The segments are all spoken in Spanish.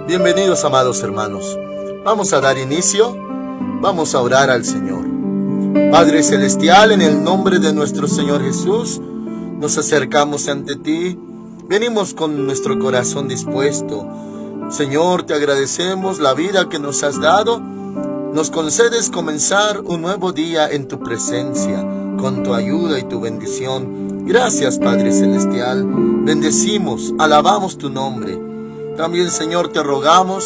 Bienvenidos, amados hermanos. Vamos a dar inicio, vamos a orar al Señor. Padre Celestial, en el nombre de nuestro Señor Jesús, nos acercamos ante ti. Venimos con nuestro corazón dispuesto. Señor, te agradecemos la vida que nos has dado. Nos concedes comenzar un nuevo día en tu presencia, con tu ayuda y tu bendición. Gracias, Padre Celestial. Bendecimos, alabamos tu nombre. También, Señor, te rogamos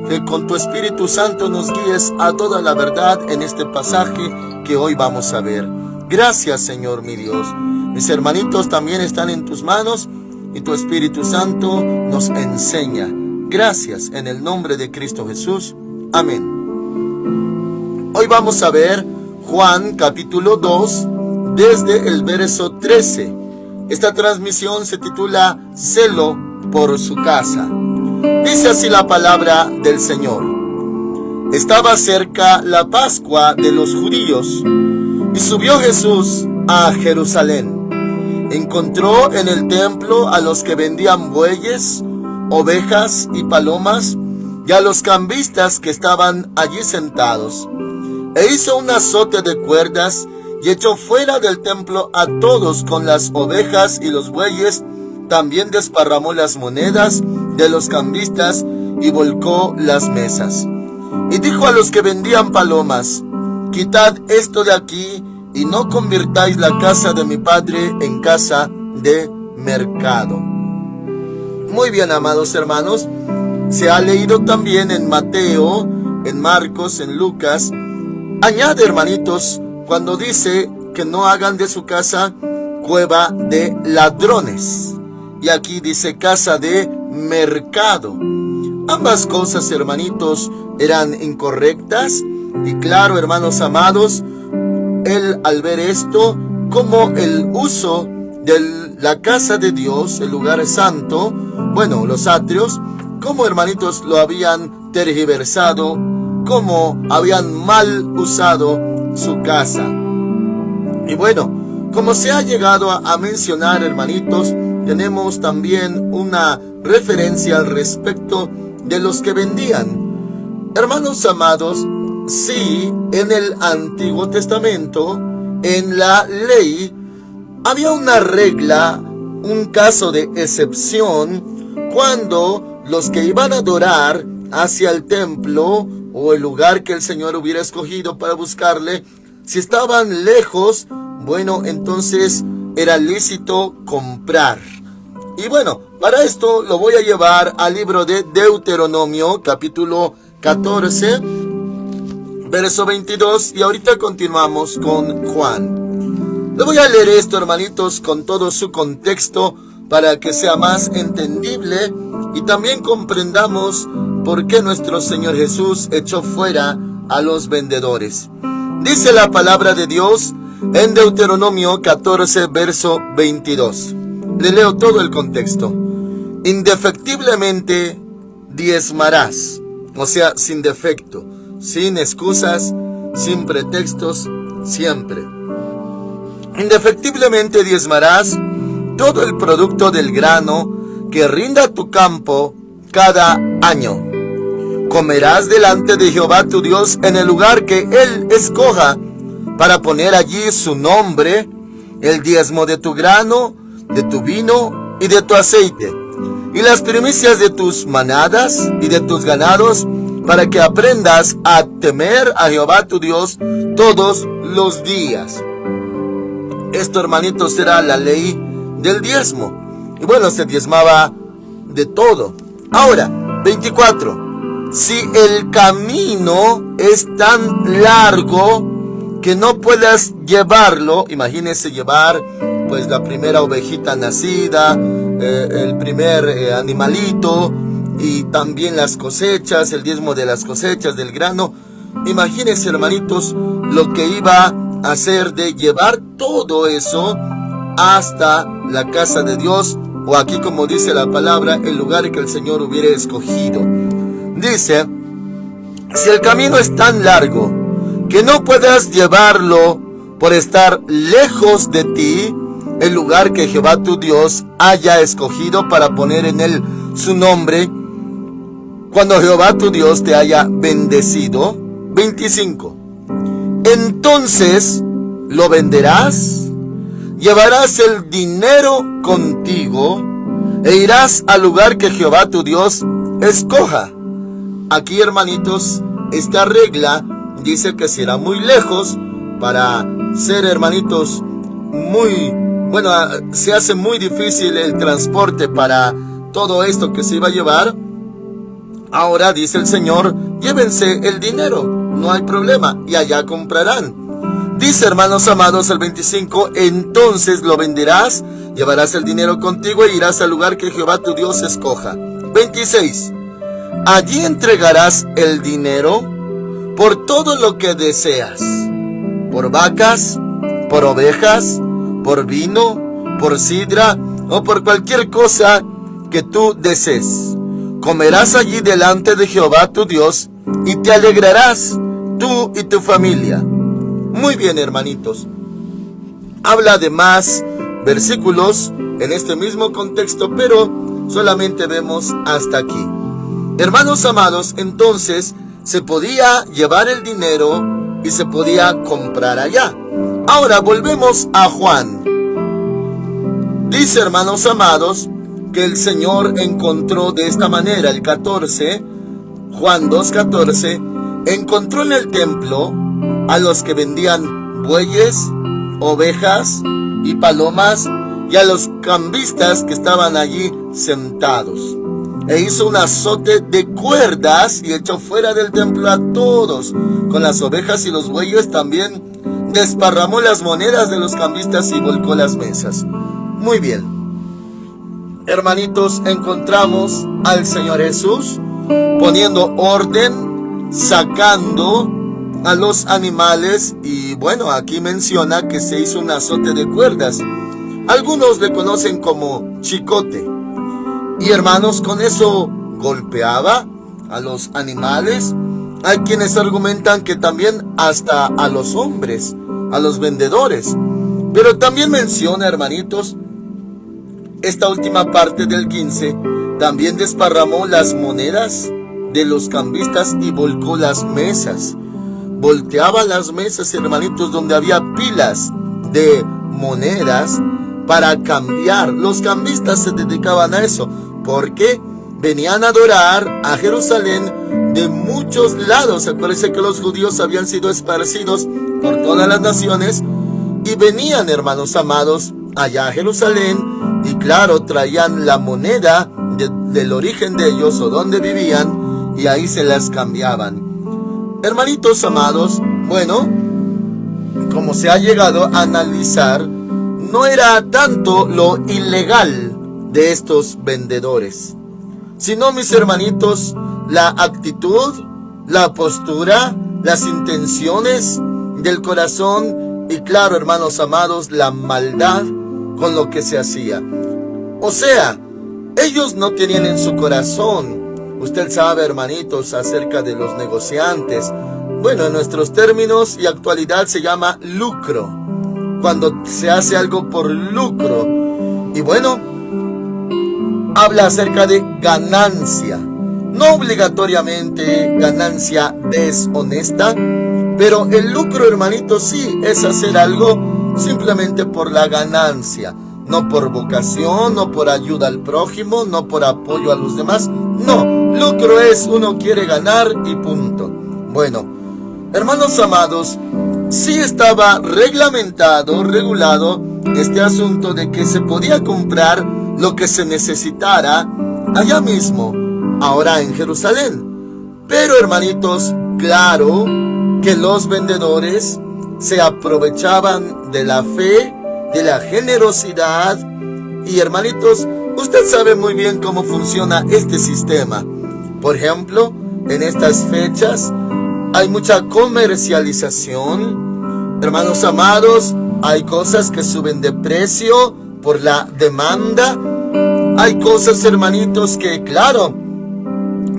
que con tu Espíritu Santo nos guíes a toda la verdad en este pasaje que hoy vamos a ver. Gracias, Señor, mi Dios. Mis hermanitos también están en tus manos y tu Espíritu Santo nos enseña. Gracias, en el nombre de Cristo Jesús. Amén. Hoy vamos a ver Juan capítulo 2 desde el verso 13. Esta transmisión se titula Celo por su casa. Dice así la palabra del Señor. Estaba cerca la Pascua de los judíos y subió Jesús a Jerusalén. Encontró en el templo a los que vendían bueyes, ovejas y palomas y a los cambistas que estaban allí sentados. E hizo un azote de cuerdas y echó fuera del templo a todos con las ovejas y los bueyes. También desparramó las monedas de los cambistas y volcó las mesas. Y dijo a los que vendían palomas: quitad esto de aquí y no convirtáis la casa de mi padre en casa de mercado. Muy bien, amados hermanos, se ha leído también en Mateo, en Marcos, en Lucas. Añade, hermanitos, cuando dice que no hagan de su casa cueva de ladrones. Y aquí dice casa de mercado. Ambas cosas, hermanitos, eran incorrectas. Y claro, hermanos amados, él al ver esto, como el uso de la casa de Dios, el lugar santo, bueno, los atrios, como, hermanitos, lo habían tergiversado, como habían mal usado su casa. Y bueno, como se ha llegado a mencionar, hermanitos, tenemos también una referencia al respecto de los que vendían. Hermanos amados, sí, en el Antiguo Testamento, en la ley, había una regla, un caso de excepción, cuando los que iban a adorar hacia el templo o el lugar que el Señor hubiera escogido para buscarle, si estaban lejos, bueno, entonces era lícito comprar. Y bueno, para esto lo voy a llevar al libro de Deuteronomio, capítulo 14, verso 22, y ahorita continuamos con Juan. Le voy a leer esto, hermanitos, con todo su contexto, para que sea más entendible y también comprendamos por qué nuestro Señor Jesús echó fuera a los vendedores. Dice la palabra de Dios en Deuteronomio 14, verso 22. Le leo todo el contexto. Indefectiblemente diezmarás, o sea, sin defecto, sin excusas, sin pretextos, siempre. Indefectiblemente diezmarás todo el producto del grano que rinda tu campo cada año. Comerás delante de Jehová tu Dios en el lugar que Él escoja para poner allí su nombre, el diezmo de tu grano, de tu vino y de tu aceite, y las primicias de tus manadas y de tus ganados, para que aprendas a temer a Jehová tu Dios todos los días. Esto, hermanitos, era la ley del diezmo. Y bueno, se diezmaba de todo. Ahora, 24. Si el camino es tan largo que no puedas llevarlo, imagínese llevar pues la primera ovejita nacida, el primer animalito, y también las cosechas, el diezmo de las cosechas del grano. Imagínense, hermanitos, lo que iba a hacer de llevar todo eso hasta la casa de Dios, o aquí, como dice la palabra, el lugar que el Señor hubiera escogido. Dice: si el camino es tan largo que no puedas llevarlo por estar lejos de ti, el lugar que Jehová tu Dios haya escogido para poner en él su nombre, cuando Jehová tu Dios te haya bendecido. 25. Entonces lo venderás, llevarás el dinero contigo e irás al lugar que Jehová tu Dios escoja. Aquí, hermanitos, esta regla dice que será muy lejos para ser, hermanitos, se hace muy difícil el transporte para todo esto que se iba a llevar. Ahora dice el Señor, llévense el dinero, no hay problema, y allá comprarán. Dice, hermanos amados, el 25, entonces lo venderás, llevarás el dinero contigo e irás al lugar que Jehová tu Dios escoja. 26. Allí entregarás el dinero por todo lo que deseas, por vacas, por ovejas, por vino, por sidra o por cualquier cosa que tú desees. Comerás allí delante de Jehová tu Dios y te alegrarás tú y tu familia. Muy bien, hermanitos. Habla de más versículos en este mismo contexto, pero solamente vemos hasta aquí. Hermanos amados, entonces se podía llevar el dinero y se podía comprar allá. Ahora volvemos a Juan. Dice, hermanos amados, que el Señor encontró de esta manera, el 14, Juan 2:14, encontró en el templo a los que vendían bueyes, ovejas y palomas, y a los cambistas que estaban allí sentados. E hizo un azote de cuerdas y echó fuera del templo a todos. Con las ovejas y los bueyes también desparramó las monedas de los cambistas y volcó las mesas. Muy bien. Hermanitos, encontramos al Señor Jesús poniendo orden, sacando a los animales, y bueno, aquí menciona que se hizo un azote de cuerdas. Algunos le conocen como chicote. Y hermanos, con eso golpeaba a los animales. Hay quienes argumentan que también hasta a los hombres, a los vendedores. Pero también menciona, hermanitos, esta última parte del 15, también desparramó las monedas de los cambistas y volcó las mesas. Volteaba las mesas, hermanitos, donde había pilas de monedas para cambiar. Los cambistas se dedicaban a eso, porque venían a adorar a Jerusalén de muchos lados. Acuérdense que los judíos habían sido esparcidos por todas las naciones y venían, hermanos amados, allá a Jerusalén, y claro, traían la moneda del origen de ellos o donde vivían, y ahí se las cambiaban. Hermanitos amados, bueno, como se ha llegado a analizar, no era tanto lo ilegal de estos vendedores, sino, mis hermanitos, la actitud, la postura, las intenciones del corazón y, claro, hermanos amados, la maldad con lo que se hacía. O sea, ellos no tenían en su corazón, usted sabe, hermanitos, acerca de los negociantes. Bueno, en nuestros términos y actualidad se llama lucro, cuando se hace algo por lucro. Y bueno, habla acerca de ganancia, no obligatoriamente ganancia deshonesta, pero el lucro, hermanitos, sí es hacer algo simplemente por la ganancia, no por vocación, no por ayuda al prójimo, no por apoyo a los demás. No, lucro es uno quiere ganar y punto. Bueno, hermanos amados, sí estaba reglamentado, regulado este asunto de que se podía comprar lo que se necesitara allá mismo, ahora en Jerusalén. Pero, hermanitos, claro que los vendedores se aprovechaban de la fe, de la generosidad. Y, hermanitos, usted sabe muy bien cómo funciona este sistema. Por ejemplo, en estas fechas hay mucha comercialización. Hermanos amados, hay cosas que suben de precio por la demanda. Hay cosas, hermanitos, que claro,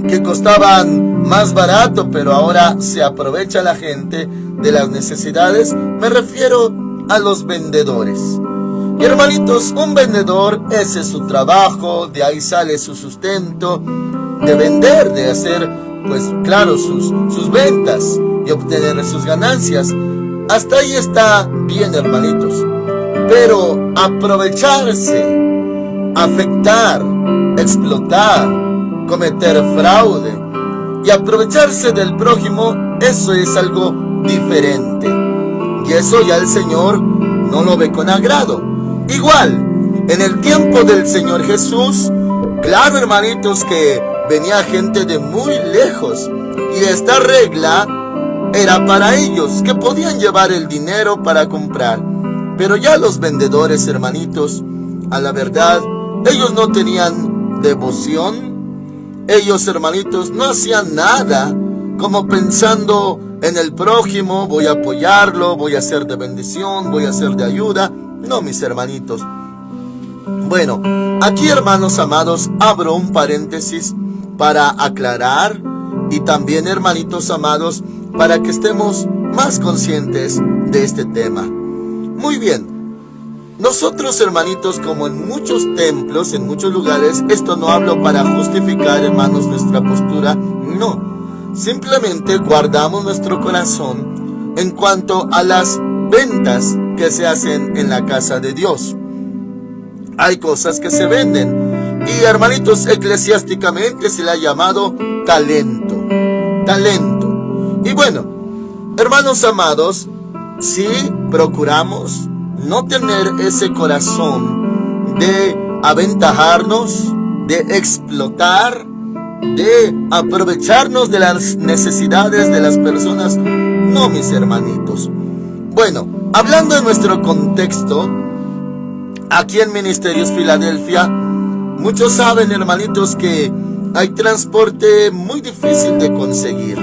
que costaban más barato, pero ahora se aprovecha la gente de las necesidades. Me refiero a los vendedores. Y hermanitos, un vendedor, ese es su trabajo, de ahí sale su sustento, de vender, de hacer, pues claro, sus ventas y obtener sus ganancias. Hasta ahí está bien, hermanitos. Pero aprovecharse, afectar, explotar, cometer fraude y aprovecharse del prójimo, eso es algo diferente. Y eso ya el Señor no lo ve con agrado. Igual, en el tiempo del Señor Jesús, claro, hermanitos, que venía gente de muy lejos. Y esta regla era para ellos, que podían llevar el dinero para comprar. Pero ya los vendedores, hermanitos, a la verdad, ellos no tenían devoción. Ellos, hermanitos, no hacían nada como pensando en el prójimo, voy a apoyarlo, voy a ser de bendición, voy a ser de ayuda. No, mis hermanitos. Bueno, aquí, hermanos amados, abro un paréntesis para aclarar y también, hermanitos amados, para que estemos más conscientes de este tema. Muy bien, nosotros, hermanitos, como en muchos templos, en muchos lugares, esto no hablo para justificar, hermanos, nuestra postura, no. Simplemente guardamos nuestro corazón en cuanto a las ventas que se hacen en la casa de Dios. Hay cosas que se venden y, hermanitos, eclesiásticamente se le ha llamado talento. Y bueno, hermanos amados, si procuramos no tener ese corazón de aventajarnos, de explotar, de aprovecharnos de las necesidades de las personas, no, mis hermanitos. Bueno, hablando de nuestro contexto, aquí en Ministerios Filadelfia, muchos saben, hermanitos, que hay transporte muy difícil de conseguir.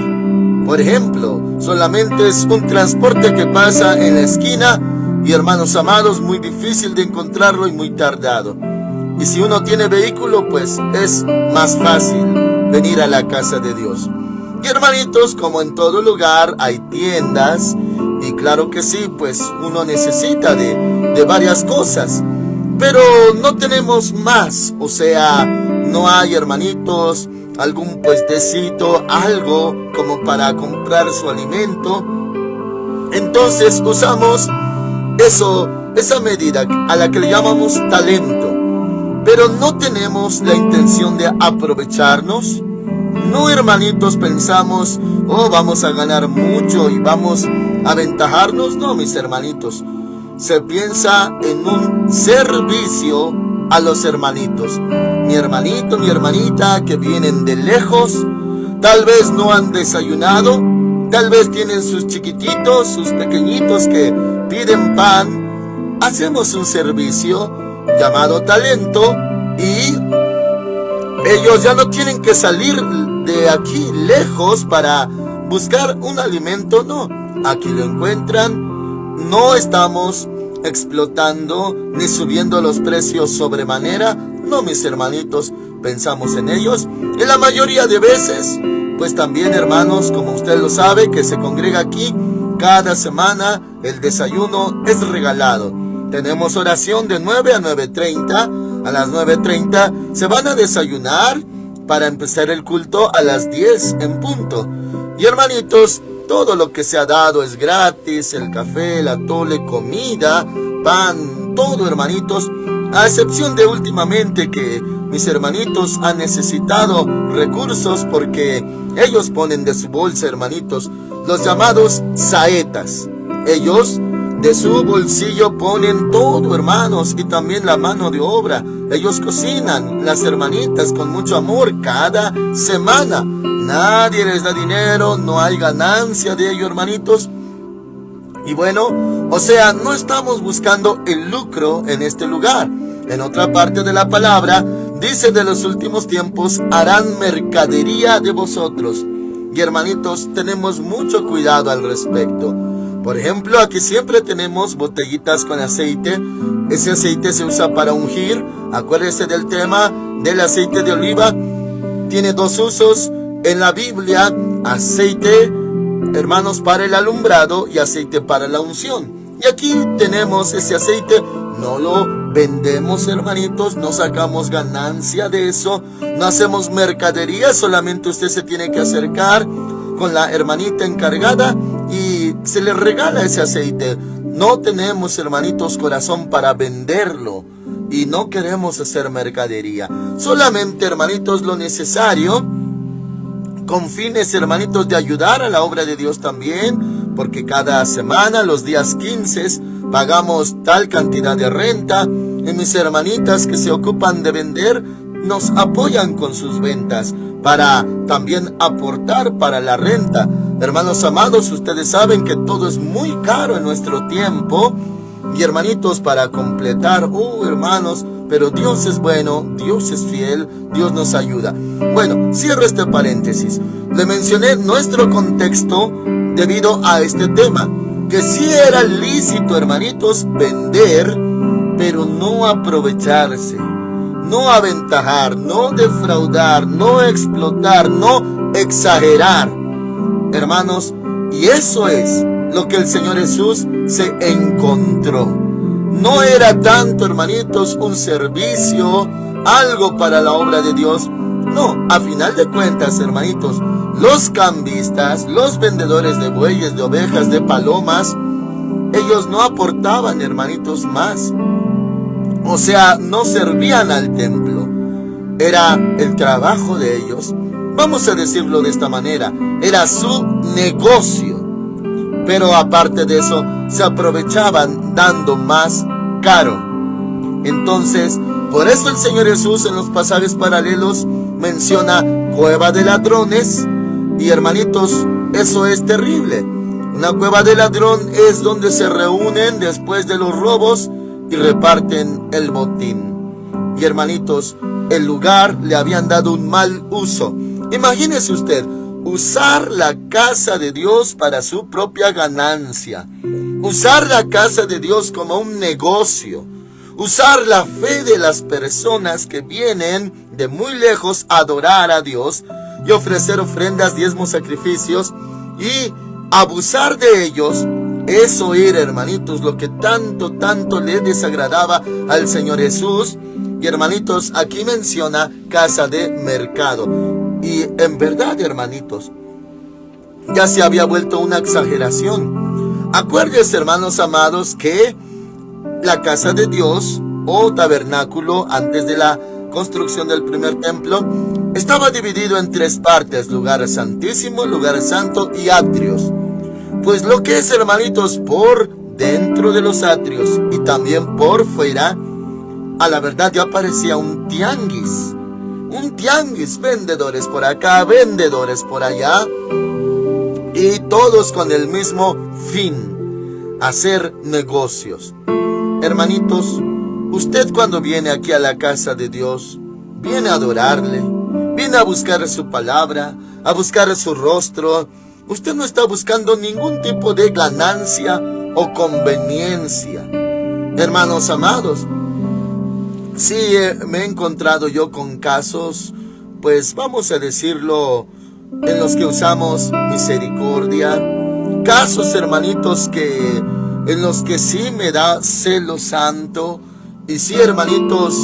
Por ejemplo, solamente es un transporte que pasa en la esquina y, hermanos amados, muy difícil de encontrarlo y muy tardado. Y si uno tiene vehículo, pues es más fácil venir a la casa de Dios. Y, hermanitos, como en todo lugar hay tiendas, y claro que sí, pues uno necesita de varias cosas, pero no tenemos más. O sea, no hay, hermanitos, algún puestecito, algo como para comprar su alimento. Entonces usamos esa medida a la que le llamamos talento, pero no tenemos la intención de aprovecharnos. No, hermanitos, pensamos, oh, vamos a ganar mucho y vamos a aventajarnos. No, mis hermanitos, se piensa en un servicio a los hermanitos. Mi hermanito, mi hermanita, que vienen de lejos, tal vez no han desayunado, tal vez tienen sus chiquititos, sus pequeñitos que piden pan. Hacemos un servicio llamado talento y ellos ya no tienen que salir de aquí lejos para buscar un alimento. No, aquí lo encuentran. No estamos explotando ni subiendo los precios sobremanera. No, mis hermanitos, pensamos en ellos. Y la mayoría de veces, pues también, hermanos, como usted lo sabe, que se congrega aquí cada semana, el desayuno es regalado. Tenemos oración de 9 a 9:30. A las 9:30 se van a desayunar para empezar el culto a las 10 en punto. Y, hermanitos, todo lo que se ha dado es gratis: el café, el atole, comida, pan, todo, hermanitos, a excepción de últimamente que mis hermanitos han necesitado recursos porque ellos ponen de su bolsa, hermanitos, los llamados saetas. Ellos de su bolsillo ponen todo, hermanos, y también la mano de obra. Ellos cocinan, las hermanitas, con mucho amor cada semana. Nadie les da dinero, no hay ganancia de ello, hermanitos. Y bueno, o sea, no estamos buscando el lucro en este lugar. En otra parte de la palabra dice: de los últimos tiempos harán mercadería de vosotros. Y, hermanitos, tenemos mucho cuidado al respecto. Por ejemplo, aquí siempre tenemos botellitas con aceite. Ese aceite se usa para ungir. Acuérdense del tema del aceite de oliva. Tiene dos usos en la Biblia: aceite, hermanos, para el alumbrado, y aceite para la unción. Y aquí tenemos ese aceite no lo vendemos, hermanitos, no sacamos ganancia de eso, no hacemos mercadería, solamente usted se tiene que acercar con la hermanita encargada y se le regala ese aceite. No tenemos, hermanitos, corazón para venderlo y no queremos hacer mercadería. Solamente, hermanitos, lo necesario, con fines, hermanitos, de ayudar a la obra de Dios también, porque cada semana, los días 15, pagamos tal cantidad de renta y mis hermanitas que se ocupan de vender nos apoyan con sus ventas para también aportar para la renta. Hermanos amados, ustedes saben que todo es muy caro en nuestro tiempo. Y hermanitos, para completar, hermanos, pero Dios es bueno, Dios es fiel, Dios nos ayuda. Bueno, cierro este paréntesis. Le mencioné nuestro contexto debido a este tema, que sí era lícito, hermanitos, vender, pero no aprovecharse, no aventajar, no defraudar, no explotar, no exagerar, hermanos. Y eso es lo que el Señor Jesús se encontró. No era tanto, hermanitos, un servicio, algo para la obra de Dios. No, a final de cuentas, hermanitos, los cambistas, los vendedores de bueyes, de ovejas, de palomas, ellos no aportaban, hermanitos, más. O sea, no servían al templo. Era el trabajo de ellos. Vamos a decirlo de esta manera. Era su negocio. Pero aparte de eso, se aprovechaban dando más caro. Entonces, por eso el Señor Jesús en los pasajes paralelos menciona cueva de ladrones. Y hermanitos, eso es terrible. Una cueva de ladrón es donde se reúnen después de los robos y reparten el botín. Y hermanitos, el lugar le habían dado un mal uso. Imagínese usted, usar la casa de Dios para su propia ganancia. Usar la casa de Dios como un negocio. Usar la fe de las personas que vienen de muy lejos a adorar a Dios y ofrecer ofrendas, diezmos, sacrificios, y abusar de ellos. Eso era, hermanitos, lo que tanto le desagradaba al Señor Jesús. Y hermanitos, aquí menciona casa de mercado. Y en verdad, hermanitos, ya se había vuelto una exageración. Acuérdense, hermanos amados, que la casa de Dios o tabernáculo, antes de la construcción del primer templo, estaba dividido en 3 partes: lugar santísimo, lugar santo y atrios. Pues lo que es, hermanitos, por dentro de los atrios y también por fuera, a la verdad ya parecía un tianguis. Un tianguis, vendedores por acá, vendedores por allá, y todos con el mismo fin: hacer negocios. Hermanitos, usted cuando viene aquí a la casa de Dios, viene a adorarle, viene a buscar su palabra, a buscar su rostro. Usted no está buscando ningún tipo de ganancia o conveniencia. Hermanos amados, sí, me he encontrado yo con casos, pues vamos a decirlo, en los que usamos misericordia. Casos, hermanitos, en los que sí me da celo santo. Y sí, hermanitos,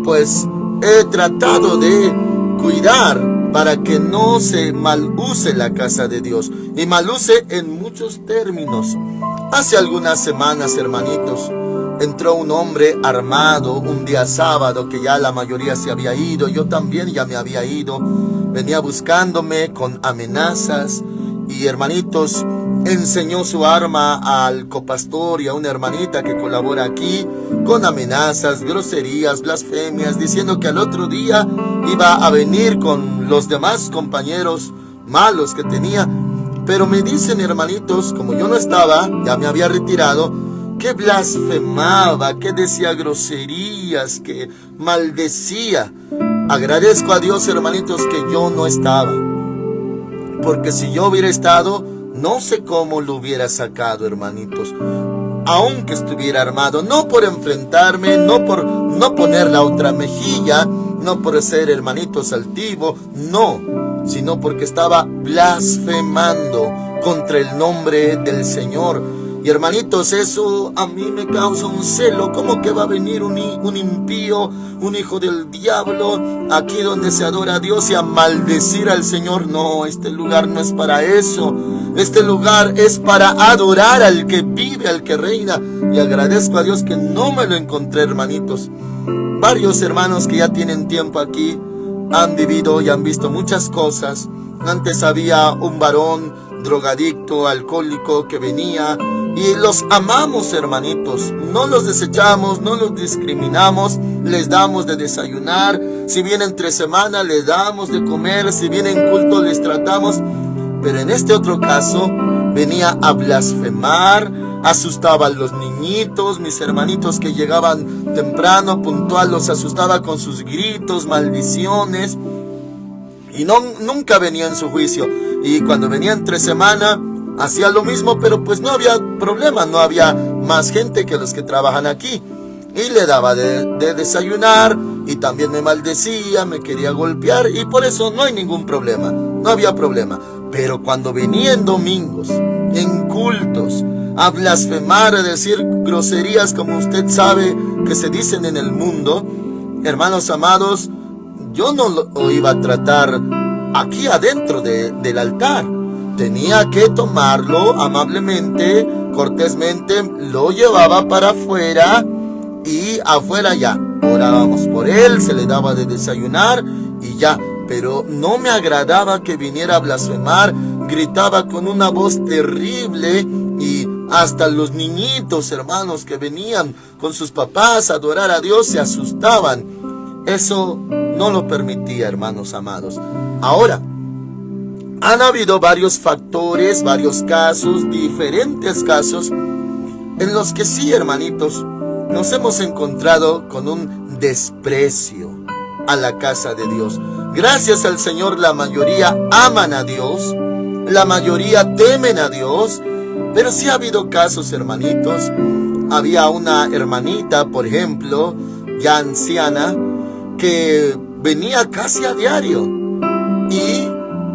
pues he tratado de cuidar para que no se maluse la casa de Dios. Y maluse en muchos términos. Hace algunas semanas, hermanitos, entró un hombre armado un día sábado, que ya la mayoría se había ido. Yo también ya me había ido. Venía buscándome con amenazas. Y hermanitos, enseñó su arma al copastor y a una hermanita que colabora aquí, con amenazas, groserías, blasfemias, diciendo que al otro día iba a venir con los demás compañeros malos que tenía. Pero me dicen, hermanitos, como yo no estaba, ya me había retirado, que blasfemaba, que decía groserías, que maldecía. Agradezco a Dios, hermanitos, que yo no estaba, porque si yo hubiera estado, no sé cómo lo hubiera sacado, hermanitos, aunque estuviera armado. No por enfrentarme, no por no poner la otra mejilla, no por ser, hermanitos, altivo, no, sino porque estaba blasfemando contra el nombre del Señor. Y hermanitos, eso a mí me causa un celo. ¿Cómo que va a venir un impío, un hijo del diablo, aquí donde se adora a Dios y a maldecir al Señor? No, este lugar no es para eso. Este lugar es para adorar al que vive, al que reina. Y agradezco a Dios que no me lo encontré, hermanitos. Varios hermanos que ya tienen tiempo aquí han vivido y han visto muchas cosas. Antes había un varón drogadicto, alcohólico que venía y los amamos, hermanitos. No los desechamos, no los discriminamos, les damos de desayunar. Si vienen entre semana, les damos de comer. Si vienen culto, les tratamos. Pero en este otro caso, venía a blasfemar, asustaba a los niñitos, mis hermanitos que llegaban temprano, puntual, los asustaba con sus gritos, maldiciones. Y nunca venía en su juicio. Y cuando venía entre semana, hacía lo mismo, pero pues no había problema, no había más gente que los que trabajan aquí. Y le daba de desayunar, y también me maldecía, me quería golpear, y por eso no hay ningún problema, no había problema. Pero cuando venía en domingos, en cultos, a blasfemar, a decir groserías como usted sabe que se dicen en el mundo, hermanos amados, yo no lo iba a tratar aquí adentro del altar. Tenía que tomarlo amablemente, cortésmente, lo llevaba para afuera y afuera ya orábamos por él, se le daba de desayunar y ya. Pero no me agradaba que viniera a blasfemar, gritaba con una voz terrible y hasta los niñitos, hermanos, que venían con sus papás a adorar a Dios se asustaban. Eso no lo permitía, hermanos amados. Ahora, han habido varios factores, varios casos, diferentes casos, en los que sí, hermanitos, nos hemos encontrado con un desprecio a la casa de Dios. Gracias al Señor, la mayoría aman a Dios, la mayoría temen a Dios, pero sí ha habido casos, hermanitos. Había una hermanita, por ejemplo, ya anciana, que venía casi a diario y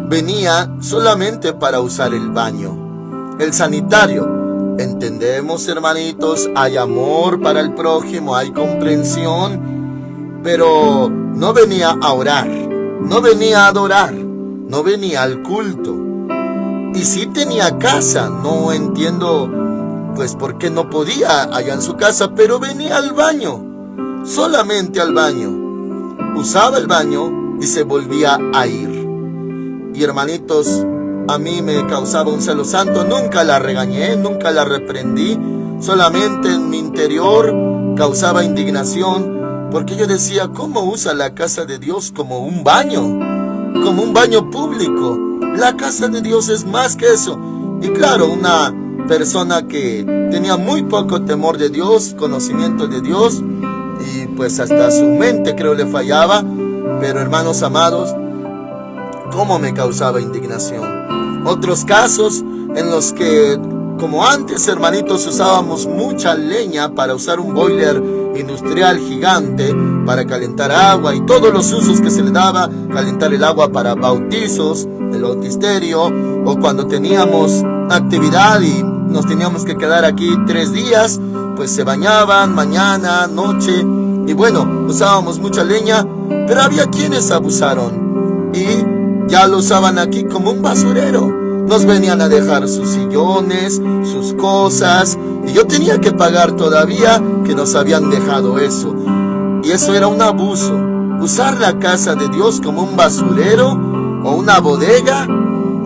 venía solamente para usar el baño, el sanitario. Entendemos, hermanitos, hay amor para el prójimo, hay comprensión, pero no venía a orar, no venía a adorar, no venía al culto. Y sí tenía casa, no entiendo pues por qué no podía allá en su casa, pero venía al baño, solamente al baño. Usaba el baño y se volvía a ir. Y hermanitos, a mí me causaba un celo santo. Nunca la regañé, nunca la reprendí. Solamente en mi interior causaba indignación, porque yo decía, ¿cómo usa la casa de Dios como un baño? Como un baño público. La casa de Dios es más que eso. Y claro, una persona que tenía muy poco temor de Dios, conocimiento de Dios, y pues hasta su mente creo le fallaba. Pero hermanos amados, cómo me causaba indignación. Otros casos en los que, como antes, hermanitos, usábamos mucha leña para usar un boiler industrial gigante para calentar agua y todos los usos que se le daba, calentar el agua para bautizos, el bautisterio, o cuando teníamos actividad y nos teníamos que quedar aquí 3 días, pues se bañaban mañana, noche, y bueno, usábamos mucha leña, pero había quienes abusaron y ya lo usaban aquí como un basurero. Nos venían a dejar sus sillones, sus cosas, y yo tenía que pagar todavía que nos habían dejado eso. Y eso era un abuso. Usar la casa de Dios como un basurero o una bodega,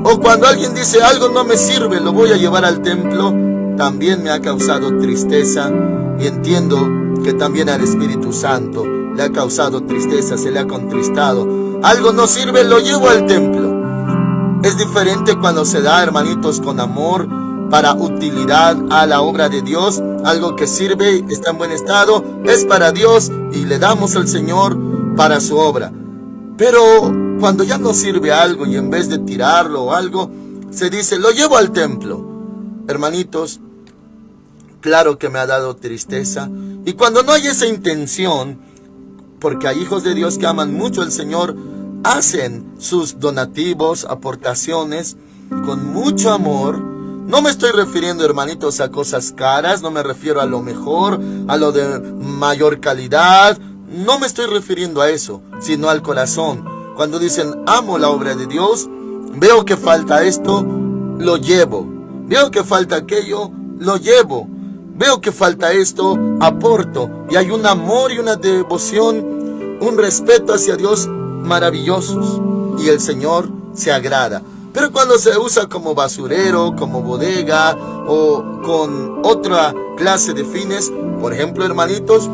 o cuando alguien dice algo no me sirve, lo voy a llevar al templo, también me ha causado tristeza. Y entiendo que también al Espíritu Santo le ha causado tristeza, se le ha contristado. Algo no sirve, lo llevo al templo. Es diferente cuando se da, hermanitos, con amor, para utilidad a la obra de Dios. Algo que sirve, está en buen estado, es para Dios y le damos al Señor para su obra. Pero cuando ya no sirve algo y en vez de tirarlo o algo, se dice, lo llevo al templo. Hermanitos, claro que me ha dado tristeza. Y cuando no hay esa intención, porque hay hijos de Dios que aman mucho al Señor, hacen sus donativos, aportaciones, con mucho amor, No me estoy refiriendo, hermanitos, a cosas caras, no me refiero a lo mejor, a lo de mayor calidad. No me estoy refiriendo a eso, sino al corazón. Cuando dicen, amo la obra de Dios, veo que falta esto, lo llevo. Veo que falta aquello, lo llevo. Veo que falta esto, aporto. Y hay un amor y una devoción, un respeto hacia Dios maravillosos. Y el Señor se agrada. Pero cuando se usa como basurero, como bodega o con otra clase de fines, por ejemplo, hermanitos,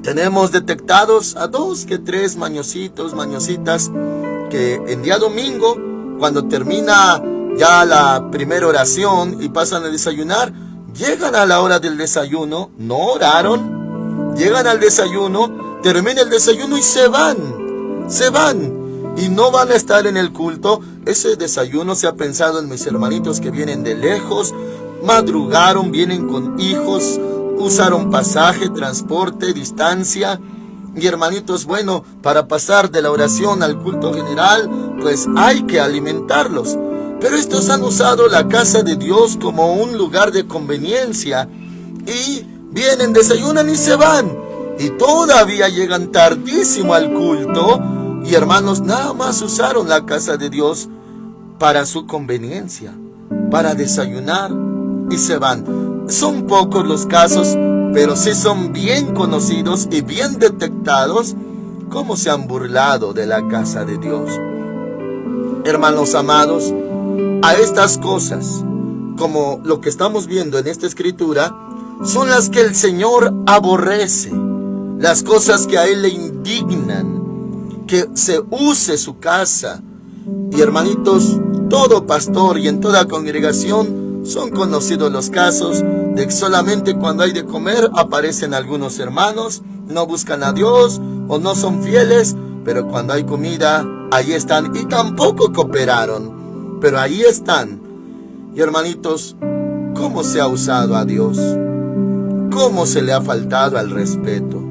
tenemos detectados a 2 que 3 mañositos, mañositas, que en día domingo, cuando termina ya la primera oración y pasan a desayunar, llegan a la hora del desayuno, no oraron, llegan al desayuno, termina el desayuno y se van. Y no van a estar en el culto. Ese desayuno se ha pensado en mis hermanitos que vienen de lejos, madrugaron, vienen con hijos, usaron pasaje, transporte, distancia. Y hermanitos, bueno, para pasar de la oración al culto general, pues hay que alimentarlos. Pero estos han usado la casa de Dios como un lugar de conveniencia. Y vienen, desayunan y se van. Y todavía llegan tardísimo al culto. Y hermanos, nada más usaron la casa de Dios para su conveniencia, para desayunar y se van. Son pocos los casos, pero sí son bien conocidos y bien detectados cómo se han burlado de la casa de Dios. Hermanos amados, a estas cosas, como lo que estamos viendo en esta escritura, son las que el Señor aborrece, las cosas que a Él le indignan, que se use su casa. Y hermanitos, todo pastor y en toda congregación son conocidos los casos de que solamente cuando hay de comer aparecen algunos hermanos, no buscan a Dios o no son fieles, pero cuando hay comida, ahí están y tampoco cooperaron, pero ahí están. Y hermanitos, ¿cómo se ha usado a Dios? ¿Cómo se le ha faltado al respeto?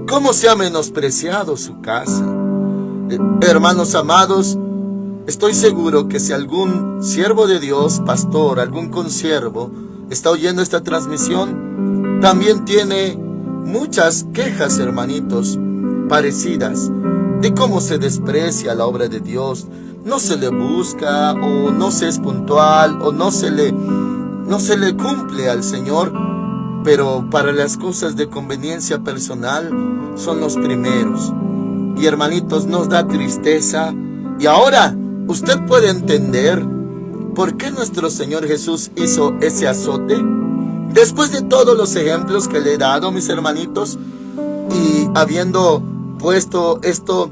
¿Cómo se ha menospreciado su casa? Hermanos amados, estoy seguro que si algún siervo de Dios, pastor, algún consiervo, está oyendo esta transmisión, también tiene muchas quejas, hermanitos, parecidas, de cómo se desprecia la obra de Dios. No se le busca, o no se es puntual, o no se le cumple al Señor, pero para las cosas de conveniencia personal son los primeros. Y hermanitos, nos da tristeza. Y ahora usted puede entender por qué nuestro Señor Jesús hizo ese azote. Después de todos los ejemplos que le he dado, mis hermanitos, y habiendo puesto esto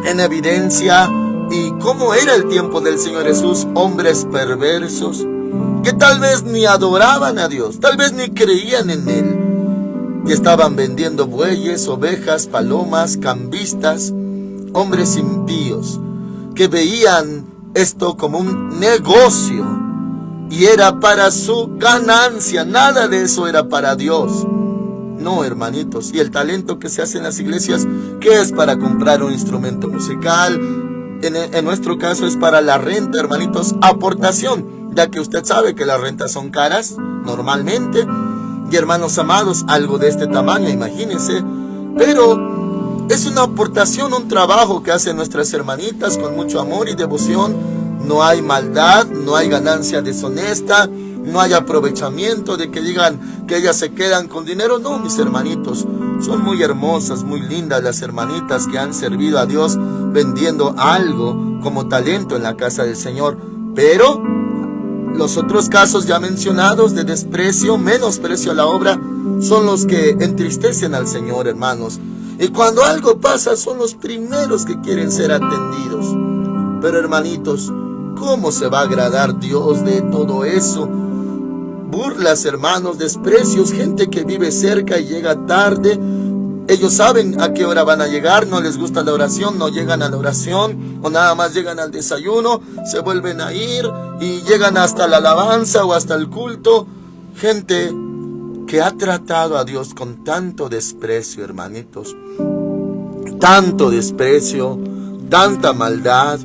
en evidencia, y cómo era el tiempo del Señor Jesús, hombres perversos, que tal vez ni adoraban a Dios, tal vez ni creían en Él, y estaban vendiendo bueyes, ovejas, palomas, cambistas, hombres impíos, que veían esto como un negocio, y era para su ganancia, nada de eso era para Dios. No, hermanitos, y el talento que se hace en las iglesias, que es para comprar un instrumento musical, en nuestro caso es para la renta, hermanitos, aportación, ya que usted sabe que las rentas son caras, normalmente. Y hermanos amados, algo de este tamaño, imagínense, pero es una aportación, un trabajo que hacen nuestras hermanitas con mucho amor y devoción. No hay maldad, no hay ganancia deshonesta, no hay aprovechamiento de que digan que ellas se quedan con dinero. No, mis hermanitos, son muy hermosas, muy lindas las hermanitas que han servido a Dios vendiendo algo como talento en la casa del Señor. Pero los otros casos ya mencionados de desprecio, menosprecio a la obra, son los que entristecen al Señor, hermanos. Y cuando algo pasa, son los primeros que quieren ser atendidos. Pero hermanitos, ¿cómo se va a agradar Dios de todo eso? Burlas, hermanos, desprecios, gente que vive cerca y llega tarde. Ellos saben a qué hora van a llegar, no les gusta la oración, no llegan a la oración, o nada más llegan al desayuno, se vuelven a ir y llegan hasta la alabanza o hasta el culto. Gente que ha tratado a Dios con tanto desprecio, hermanitos, tanto desprecio, tanta maldad,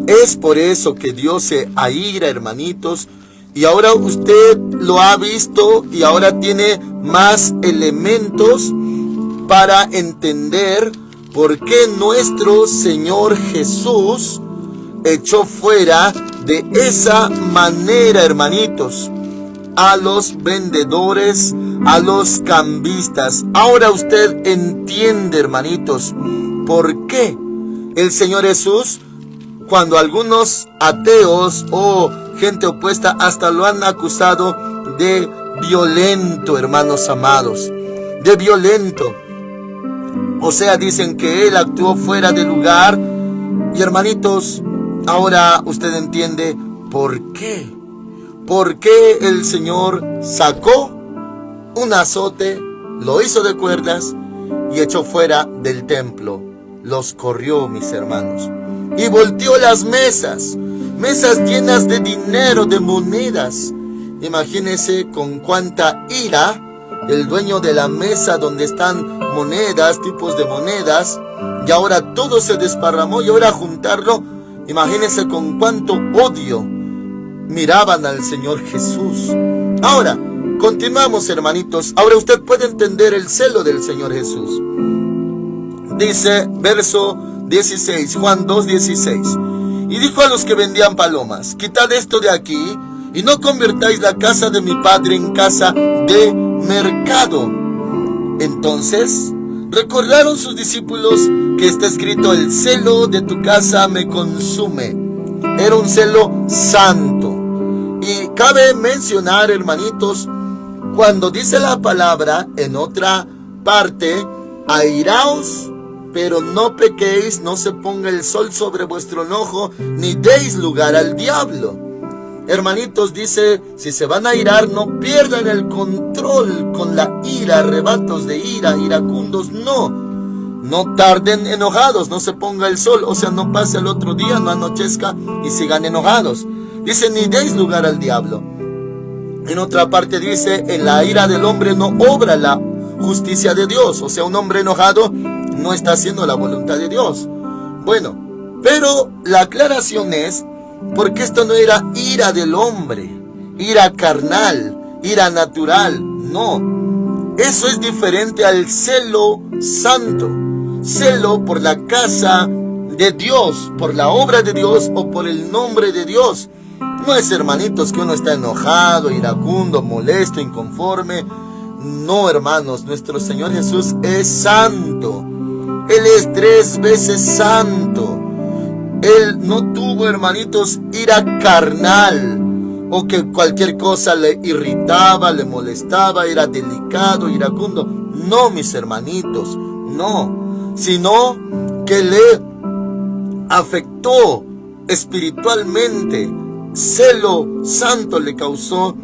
Es por eso que Dios se aira, hermanitos, y ahora usted lo ha visto y ahora tiene más elementos para entender por qué nuestro Señor Jesús echó fuera de esa manera, hermanitos, a los vendedores, a los cambistas. Ahora usted entiende, hermanitos, por qué el Señor Jesús, cuando algunos ateos o gente opuesta hasta lo han acusado de violento, hermanos amados, de violento. O sea, dicen que él actuó fuera de lugar. Y hermanitos, ahora usted entiende por qué. ¿Por qué el Señor sacó un azote, lo hizo de cuerdas y echó fuera del templo? Los corrió, mis hermanos. Y volteó las mesas llenas de dinero, de monedas. Imagínense con cuánta ira el dueño de la mesa donde están monedas, tipos de monedas, y ahora todo se desparramó, y ahora juntarlo, imagínense con cuánto odio miraban al Señor Jesús. Ahora, continuamos, hermanitos. Ahora usted puede entender el celo del Señor Jesús. Dice, verso 16, Juan 2:16. Y dijo a los que vendían palomas: quitad esto de aquí, y no convirtáis la casa de mi Padre en casa de mercado. Entonces recordaron sus discípulos que está escrito: el celo de tu casa me consume. Era un celo santo. Y cabe mencionar, hermanitos, cuando dice la palabra en otra parte: airaos, pero no pequéis, no se ponga el sol sobre vuestro enojo, ni deis lugar al diablo. Hermanitos, dice, si se van a irar, no pierdan el control con la ira, arrebatos de ira, iracundos, no tarden enojados, no se ponga el sol, o sea, no pase el otro día, no anochezca y sigan enojados. Dice, ni deis lugar al diablo. En otra parte dice, en la ira del hombre no obra la justicia de Dios, o sea, un hombre enojado no está haciendo la voluntad de Dios. Bueno, pero la aclaración es, porque esto no era ira del hombre, ira carnal, ira natural, no. Eso es diferente al celo santo, celo por la casa de Dios, por la obra de Dios o por el nombre de Dios. No es, hermanitos, que uno está enojado, iracundo, molesto, inconforme. No, hermanos, nuestro Señor Jesús es santo. Él es 3 veces santo. Él no tuvo, hermanitos, ira carnal, o que cualquier cosa le irritaba, le molestaba, era delicado, iracundo. No, mis hermanitos, no. Sino que le afectó espiritualmente. Celo santo le causó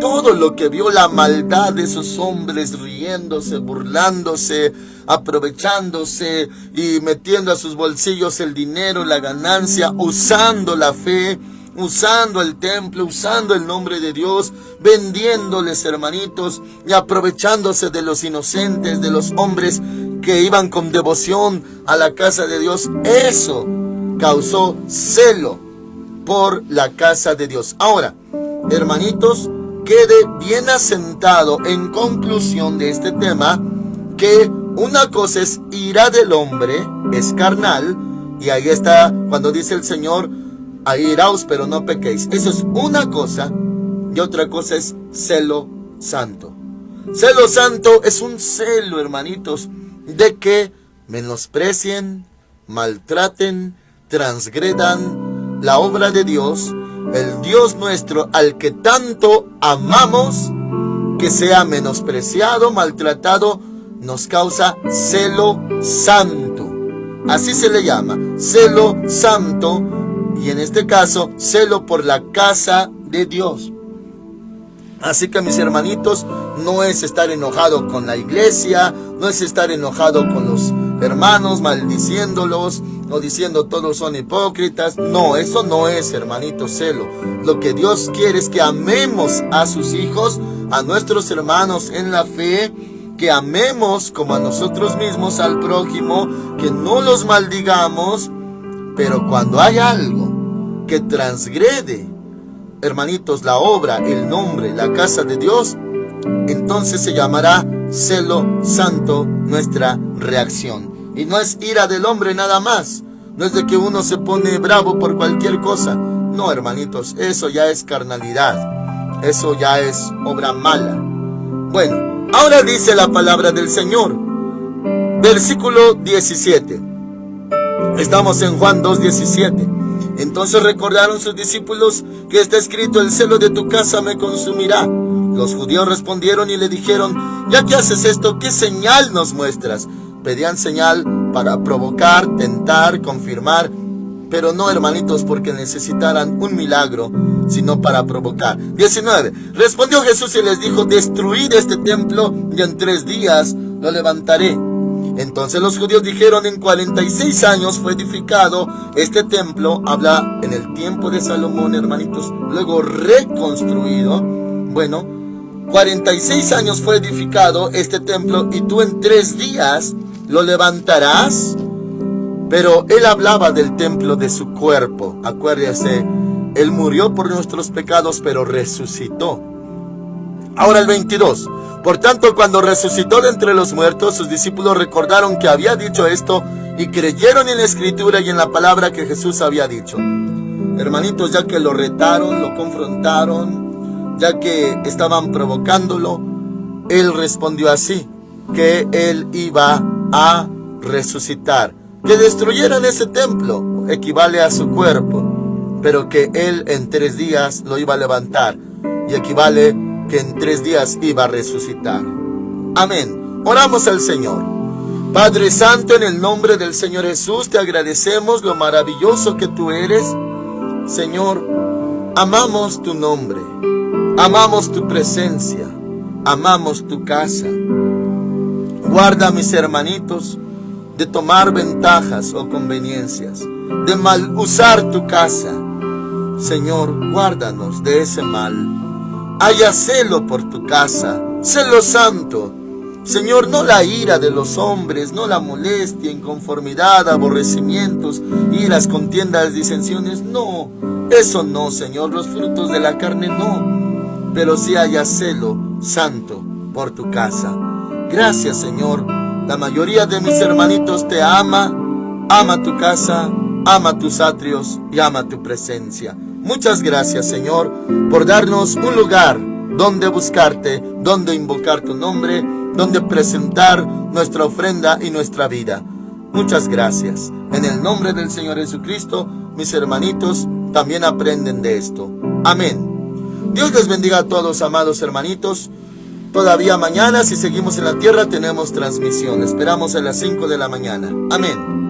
todo lo que vio, la maldad de esos hombres riéndose, burlándose, aprovechándose y metiendo a sus bolsillos el dinero, la ganancia, usando la fe, usando el templo, usando el nombre de Dios, vendiéndoles, hermanitos, y aprovechándose de los inocentes, de los hombres que iban con devoción a la casa de Dios. Eso causó celo por la casa de Dios. Ahora, hermanitos, quede bien asentado en conclusión de este tema que una cosa es ira del hombre, es carnal, y ahí está cuando dice el Señor: airaos pero no pequéis. Eso es una cosa, y otra cosa es celo santo. Celo santo es un celo, hermanitos, de que menosprecien, maltraten, transgredan la obra de Dios, el Dios nuestro al que tanto amamos, que sea menospreciado, maltratado, nos causa celo santo. Así se le llama, celo santo, y en este caso, celo por la casa de Dios. Así que, mis hermanitos, no es estar enojado con la iglesia, no es estar enojado con los hermanos, maldiciéndolos o diciendo todos son hipócritas. No, eso no es, hermanitos, celo. Lo que Dios quiere es que amemos a sus hijos, a nuestros hermanos en la fe, que amemos como a nosotros mismos al prójimo, que no los maldigamos. Pero cuando hay algo que transgrede, hermanitos, la obra, el nombre, la casa de Dios, entonces se llamará celo santo nuestra reacción. Y no es ira del hombre nada más. No es de que uno se pone bravo por cualquier cosa. No, hermanitos, eso ya es carnalidad. Eso ya es obra mala. Bueno, ahora dice la palabra del Señor. Versículo 17. Estamos en Juan 2:17. Entonces recordaron sus discípulos que está escrito: el celo de tu casa me consumirá. Los judíos respondieron y le dijeron: ya que haces esto, ¿qué señal nos muestras? Pedían señal para provocar, tentar, confirmar, pero no, hermanitos, porque necesitaran un milagro, sino para provocar. 19. Respondió Jesús y les dijo: destruid este templo y en 3 días lo levantaré. Entonces los judíos dijeron: en 46 años fue edificado este templo. Habla en el tiempo de Salomón, hermanitos, luego reconstruido. Bueno, 46 años fue edificado este templo y tú en 3 días lo levantarás. Pero él hablaba del templo de su cuerpo. Acuérdese, él murió por nuestros pecados, pero resucitó. Ahora el 22. Por tanto, cuando resucitó de entre los muertos, sus discípulos recordaron que había dicho esto y creyeron en la escritura y en la palabra que Jesús había dicho. Hermanitos, ya que lo retaron, lo confrontaron, ya que estaban provocándolo, él respondió así: que él iba a resucitar. Que destruyeran ese templo equivale a su cuerpo, pero que él en 3 días lo iba a levantar, y equivale que en 3 días iba a resucitar. Amén. Oramos al Señor. Padre Santo, en el nombre del Señor Jesús, te agradecemos lo maravilloso que tú eres. Señor, amamos tu nombre, amamos tu presencia, amamos tu casa. Guarda a mis hermanitos de tomar ventajas o conveniencias, de mal usar tu casa. Señor, guárdanos de ese mal. Haya celo por tu casa, celo santo. Señor, no la ira de los hombres, no la molestia, inconformidad, aborrecimientos, iras, contiendas, disensiones. No, eso no, Señor, los frutos de la carne no. Pero sí haya celo santo por tu casa. Gracias, Señor. La mayoría de mis hermanitos te ama tu casa, ama tus atrios y ama tu presencia. Muchas gracias, Señor, por darnos un lugar donde buscarte, donde invocar tu nombre, donde presentar nuestra ofrenda y nuestra vida. Muchas gracias. En el nombre del Señor Jesucristo, mis hermanitos también aprenden de esto. Amén. Dios les bendiga a todos, amados hermanitos. Todavía mañana, si seguimos en la tierra, tenemos transmisión. Esperamos a las 5 de la mañana. Amén.